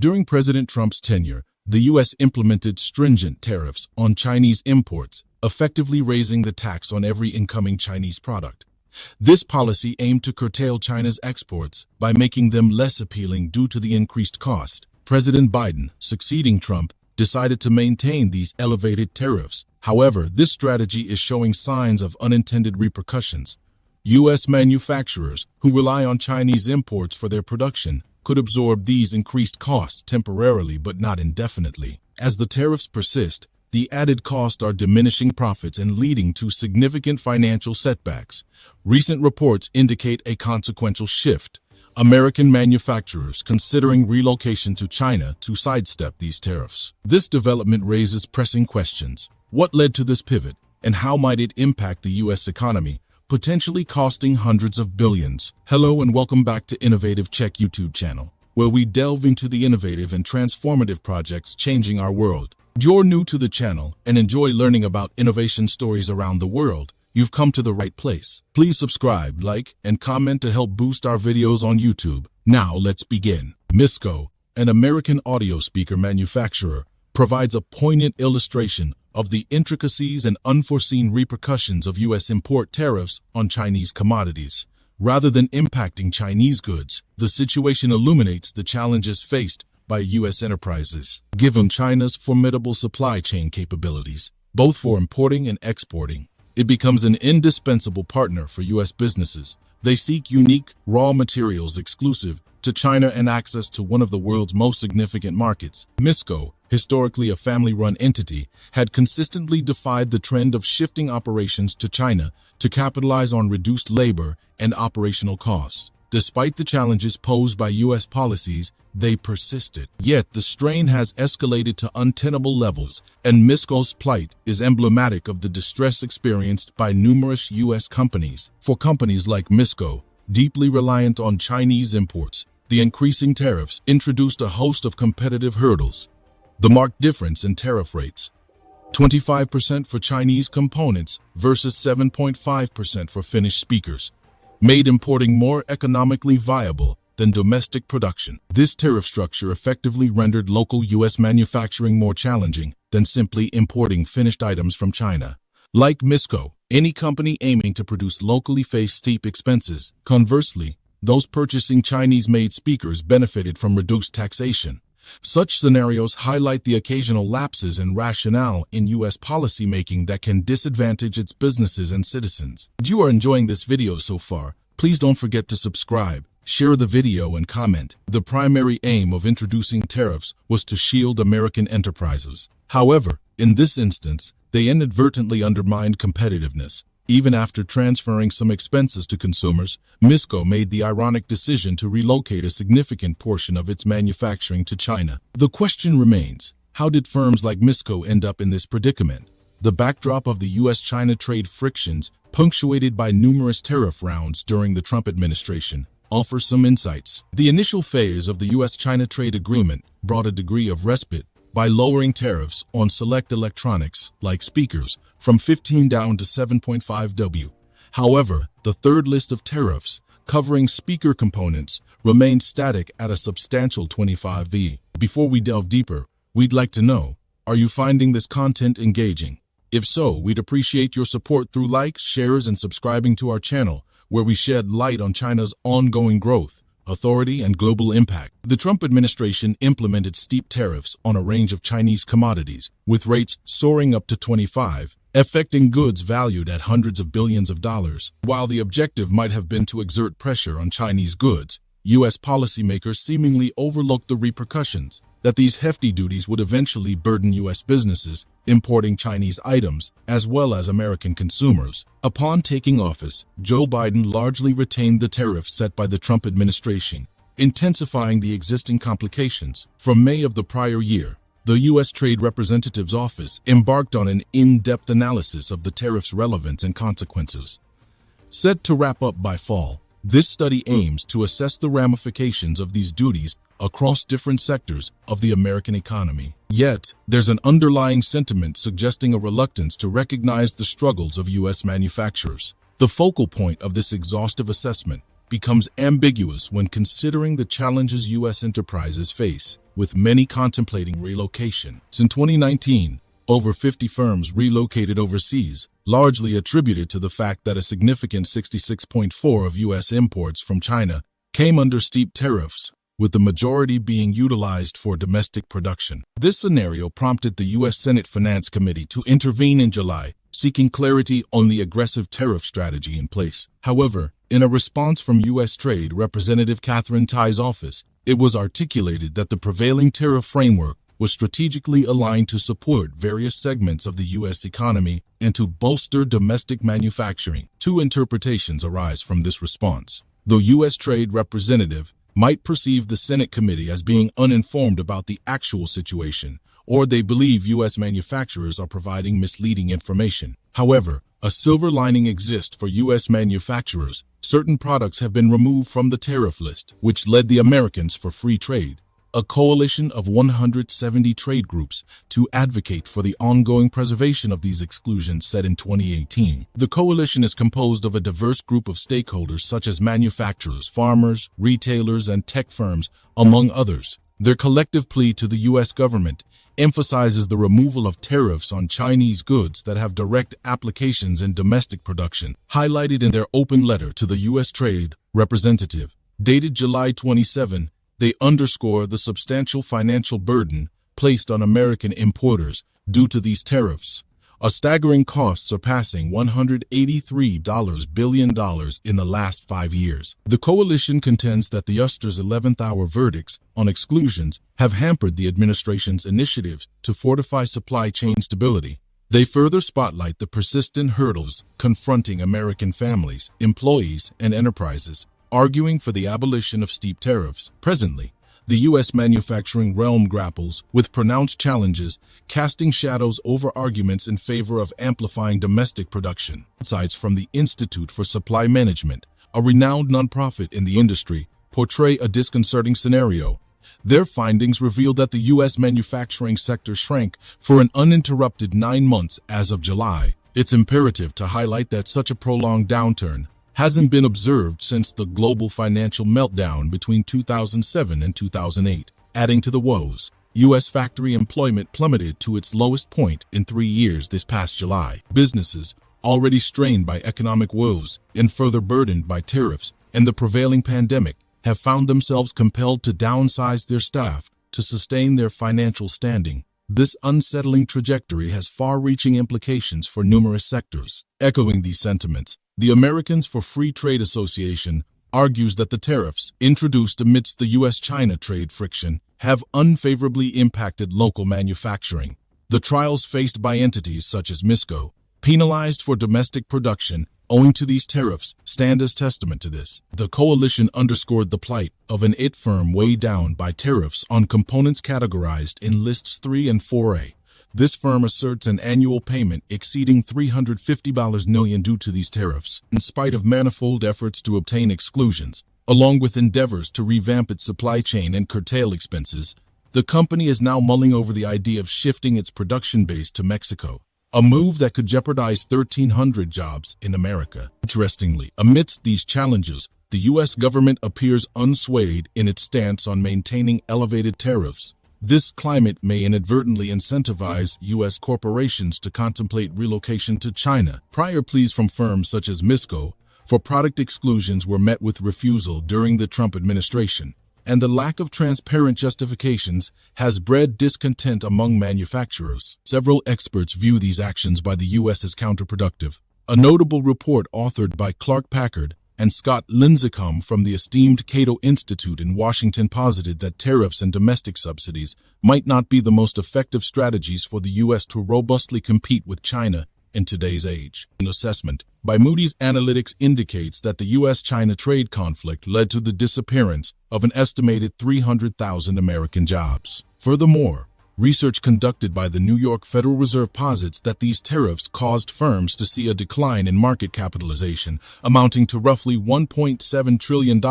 During President Trump's tenure, the U.S. implemented stringent tariffs on Chinese imports, effectively raising the tax on every incoming Chinese product. This policy aimed to curtail China's exports by making them less appealing due to the increased cost. President Biden, succeeding Trump, decided to maintain these elevated tariffs. However, this strategy is showing signs of unintended repercussions. U.S. manufacturers, who rely on Chinese imports for their production, could absorb these increased costs temporarily but not indefinitely. As the tariffs persist, the added costs are diminishing profits and leading to significant financial setbacks. Recent reports indicate a consequential shift. American manufacturers considering relocation to China to sidestep these tariffs. This development raises pressing questions. What led to this pivot, and how might it impact the U.S. economy, potentially costing hundreds of billions? Hello and welcome back to Innovative Check YouTube channel, where we delve into the innovative and transformative projects changing our world. If you're new to the channel and enjoy learning about innovation stories around the world, you've come to the right place. Please subscribe, like, and comment to help boost our videos on YouTube. Now let's begin. MISCO, an American audio speaker manufacturer, provides a poignant illustration of the intricacies and unforeseen repercussions of U.S. import tariffs on Chinese commodities. Rather than impacting Chinese goods, the situation illuminates the challenges faced by U.S. enterprises. Given China's formidable supply chain capabilities, both for importing and exporting, it becomes an indispensable partner for U.S. businesses. They seek unique raw materials exclusive to China and access to one of the world's most significant markets. MISCO, historically a family-run entity, had consistently defied the trend of shifting operations to China to capitalize on reduced labor and operational costs. Despite the challenges posed by U.S. policies, they persisted. Yet the strain has escalated to untenable levels, and MISCO's plight is emblematic of the distress experienced by numerous U.S. companies. For companies like MISCO, deeply reliant on Chinese imports, the increasing tariffs introduced a host of competitive hurdles. The marked difference in tariff rates, 25% for Chinese components versus 7.5% for finished speakers, made importing more economically viable than domestic production. This tariff structure effectively rendered local U.S. manufacturing more challenging than simply importing finished items from China. Like MISCO, any company aiming to produce locally faced steep expenses. Conversely, those purchasing Chinese-made speakers benefited from reduced taxation. Such scenarios highlight the occasional lapses in rationale in U.S. policymaking that can disadvantage its businesses and citizens. If you are enjoying this video so far, please don't forget to subscribe, share the video, and comment. The primary aim of introducing tariffs was to shield American enterprises. However, in this instance, they inadvertently undermined competitiveness. Even after transferring some expenses to consumers, MISCO made the ironic decision to relocate a significant portion of its manufacturing to China. The question remains, how did firms like MISCO end up in this predicament? The backdrop of the U.S. China trade frictions, punctuated by numerous tariff rounds during the Trump administration, offers some insights. The initial phase of the U.S. China trade agreement brought a degree of respite by lowering tariffs on select electronics, like speakers, from 15 down to 7.5%. However, the third list of tariffs, covering speaker components, remained static at a substantial 25%. Before we delve deeper, we'd like to know, are you finding this content engaging? If so, we'd appreciate your support through likes, shares, and subscribing to our channel, where we shed light on China's ongoing growth, authority, and global impact. The Trump administration implemented steep tariffs on a range of Chinese commodities, with rates soaring up to 25%, affecting goods valued at hundreds of billions of dollars. While the objective might have been to exert pressure on Chinese goods, U.S. policymakers seemingly overlooked the repercussions that these hefty duties would eventually burden U.S. businesses importing Chinese items, as well as American consumers. Upon taking office, Joe Biden largely retained the tariffs set by the Trump administration, intensifying the existing complications. From May of the prior year, the U.S. Trade Representative's Office embarked on an in-depth analysis of the tariffs' relevance and consequences. Set to wrap up by fall, this study aims to assess the ramifications of these duties across different sectors of the American economy. Yet, there's an underlying sentiment suggesting a reluctance to recognize the struggles of U.S. manufacturers. The focal point of this exhaustive assessment becomes ambiguous when considering the challenges U.S. enterprises face. with many contemplating relocation. In 2019, over 50 firms relocated overseas, largely attributed to the fact that a significant 66.4% of U.S. imports from China came under steep tariffs, with the majority being utilized for domestic production. This scenario prompted the U.S. Senate Finance Committee to intervene in July, seeking clarity on the aggressive tariff strategy in place. However, in a response from U.S. Trade Representative Katherine Tai's office, it was articulated that the prevailing tariff framework was strategically aligned to support various segments of the U.S. economy and to bolster domestic manufacturing. Two interpretations arise from this response. The U.S. Trade Representative might perceive the Senate committee as being uninformed about the actual situation, or they believe U.S. manufacturers are providing misleading information. However, a silver lining exists for U.S. manufacturers. Certain products have been removed from the tariff list, which led the Americans for Free Trade, a coalition of 170 trade groups, to advocate for the ongoing preservation of these exclusions set in 2018. The coalition is composed of a diverse group of stakeholders such as manufacturers, farmers, retailers, and tech firms, among others. Their collective plea to the U.S. government emphasizes the removal of tariffs on Chinese goods that have direct applications in domestic production, highlighted in their open letter to the U.S. Trade Representative. Dated July 27, they underscore the substantial financial burden placed on American importers due to these tariffs, a staggering cost surpassing $183 billion in the last 5 years. The coalition contends that the US's 11th-hour verdicts on exclusions have hampered the administration's initiatives to fortify supply chain stability. They further spotlight the persistent hurdles confronting American families, employees, and enterprises, arguing for the abolition of steep tariffs. Presently, the U.S. manufacturing realm grapples with pronounced challenges, casting shadows over arguments in favor of amplifying domestic production. Insights from the Institute for Supply Management, a renowned nonprofit in the industry, portray a disconcerting scenario. Their findings reveal that the U.S. manufacturing sector shrank for an uninterrupted 9 months as of July. It's imperative to highlight that such a prolonged downturn hasn't been observed since the global financial meltdown between 2007 and 2008. Adding to the woes, U.S. factory employment plummeted to its lowest point in 3 years this past July. Businesses, already strained by economic woes and further burdened by tariffs and the prevailing pandemic, have found themselves compelled to downsize their staff to sustain their financial standing. This unsettling trajectory has far-reaching implications for numerous sectors. Echoing these sentiments, the Americans for Free Trade Association argues that the tariffs, introduced amidst the U.S. China trade friction, have unfavorably impacted local manufacturing. The trials faced by entities such as MISCO, penalized for domestic production owing to these tariffs, stand as testament to this. The coalition underscored the plight of an IT firm weighed down by tariffs on components categorized in Lists 3 and 4A. This firm asserts an annual payment exceeding $350 million due to these tariffs, in spite of manifold efforts to obtain exclusions. Along with endeavors to revamp its supply chain and curtail expenses, the company is now mulling over the idea of shifting its production base to Mexico, a move that could jeopardize 1,300 jobs in America. Interestingly, amidst these challenges, the U.S. government appears unswayed in its stance on maintaining elevated tariffs. This climate may inadvertently incentivize U.S. corporations to contemplate relocation to China. Prior pleas from firms such as MISCO for product exclusions were met with refusal during the Trump administration, and the lack of transparent justifications has bred discontent among manufacturers. Several experts view these actions by the U.S. as counterproductive. A notable report authored by Clark Packard and Scott Lincicome from the esteemed Cato Institute in Washington posited that tariffs and domestic subsidies might not be the most effective strategies for the U.S. to robustly compete with China in today's age. An assessment by Moody's Analytics indicates that the U.S. China trade conflict led to the disappearance of an estimated 300,000 American jobs. Furthermore, research conducted by the New York Federal Reserve posits that these tariffs caused firms to see a decline in market capitalization amounting to roughly $1.7 trillion,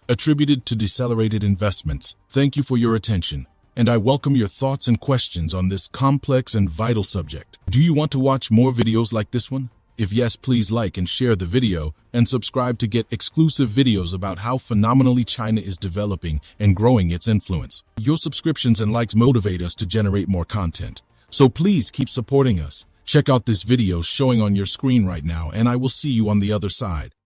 attributed to decelerated investments. Thank you for your attention, and I welcome your thoughts and questions on this complex and vital subject. Do you want to watch more videos like this one? If yes, please like and share the video and subscribe to get exclusive videos about how phenomenally China is developing and growing its influence. Your subscriptions and likes motivate us to generate more content. So please keep supporting us. Check out this video showing on your screen right now, and I will see you on the other side.